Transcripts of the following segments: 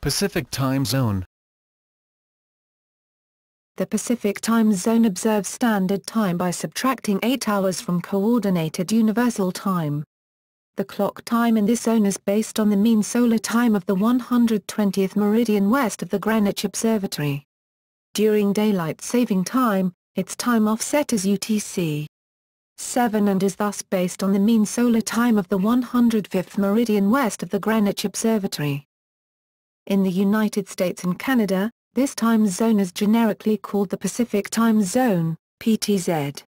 Pacific Time Zone. The Pacific Time Zone observes Standard Time by subtracting 8 hours from Coordinated Universal Time. The clock time in this zone is based on the mean solar time of the 120th meridian west of the Greenwich Observatory. During daylight saving time, its time offset is UTC 7 and is thus based on the mean solar time of the 105th meridian west of the Greenwich Observatory. In the United States and Canada, this time zone is generically called the Pacific Time Zone, PTZ.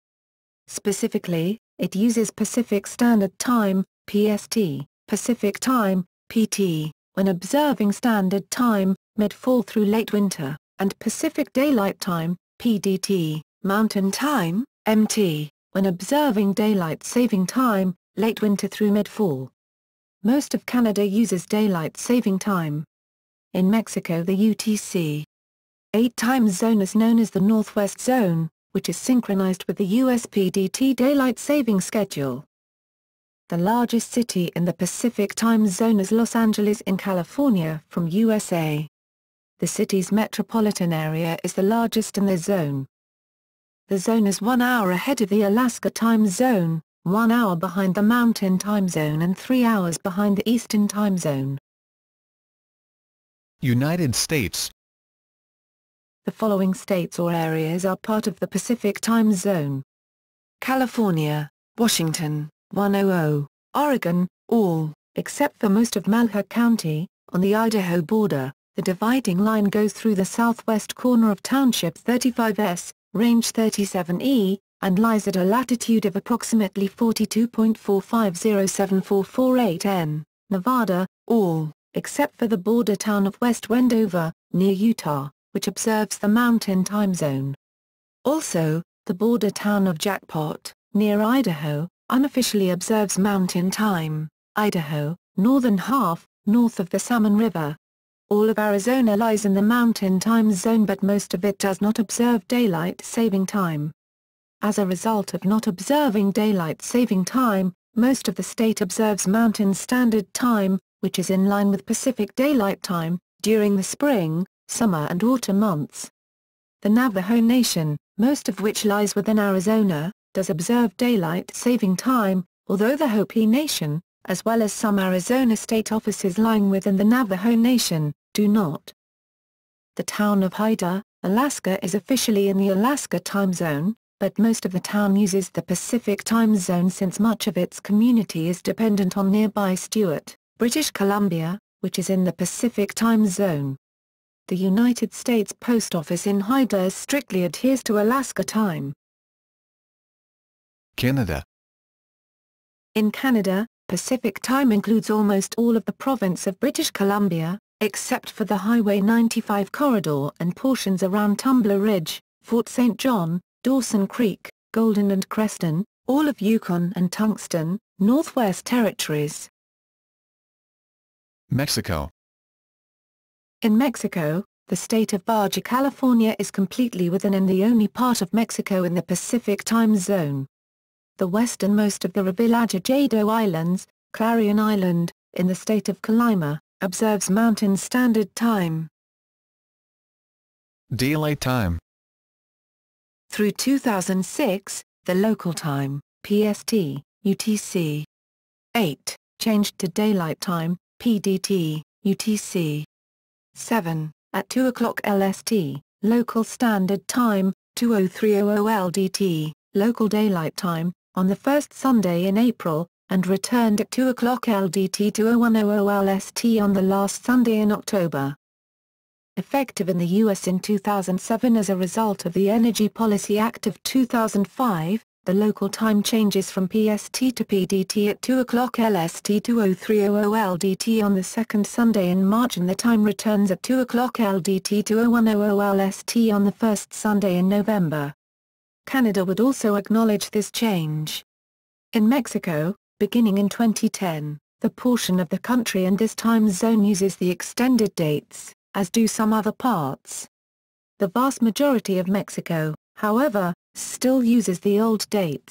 Specifically, it uses Pacific Standard Time, PST, Pacific Time, PT, when observing Standard Time, mid-fall through late winter, and Pacific Daylight Time, PDT, Mountain Time, MT, when observing Daylight Saving Time, late winter through mid-fall. Most of Canada uses Daylight Saving Time. In Mexico the UTC 8 time zone is known as the Northwest Zone, which is synchronized with the US PDT Daylight Saving Schedule. The largest city in the Pacific Time Zone is Los Angeles in California from USA. The city's metropolitan area is the largest in the zone. The zone is 1 hour ahead of the Alaska Time Zone, 1 hour behind the Mountain Time Zone and 3 hours behind the Eastern Time Zone. United States. The following states or areas are part of the Pacific Time Zone: California, Washington, 100, Oregon, all, except for most of Malheur County, on the Idaho border. The dividing line goes through the southwest corner of Township 35S, Range 37E, and lies at a latitude of approximately 42.45074448 N, Nevada, all, except for the border town of West Wendover, near Utah, which observes the Mountain Time Zone. Also, the border town of Jackpot, near Idaho, unofficially observes Mountain Time. Idaho, northern half, north of the Salmon River. All of Arizona lies in the Mountain Time Zone, but most of it does not observe Daylight Saving Time. As a result of not observing Daylight Saving Time, most of the state observes Mountain Standard Time, which is in line with Pacific Daylight Time, during the spring, summer and autumn months. The Navajo Nation, most of which lies within Arizona, does observe Daylight Saving Time, although the Hopi Nation, as well as some Arizona state offices lying within the Navajo Nation, do not. The town of Hyder, Alaska is officially in the Alaska Time Zone, but most of the town uses the Pacific Time Zone since much of its community is dependent on nearby Stewart, British Columbia, which is in the Pacific Time Zone. The United States Post Office in Hyder strictly adheres to Alaska time. Canada. In Canada, Pacific Time includes almost all of the province of British Columbia, except for the Highway 95 corridor and portions around Tumbler Ridge, Fort St. John, Dawson Creek, Golden and Creston, all of Yukon and Tungsten, Northwest Territories. Mexico. In Mexico, the state of Baja California is completely within and the only part of Mexico in the Pacific Time Zone. The westernmost of the Revillagigedo Islands, Clarion Island, in the state of Colima, observes Mountain Standard Time. Daylight Time. Through 2006, the local time, PST, UTC 8, changed to Daylight Time, PDT, UTC 7, at 2 o'clock LST, Local Standard Time, 2:03:00 LDT, Local Daylight Time, on the first Sunday in April, and returned at 2 o'clock LDT 2:01:00 LST on the last Sunday in October. Effective in the U.S. in 2007 as a result of the Energy Policy Act of 2005, the local time changes from PST to PDT at 2 o'clock LST 2:03:00 LDT on the second Sunday in March, and the time returns at 2 o'clock LDT 2:01:00 LST on the first Sunday in November. Canada would also acknowledge this change. In Mexico, beginning in 2010, the portion of the country in this time zone uses the extended dates, as do some other parts. The vast majority of Mexico, however, still uses the old dates.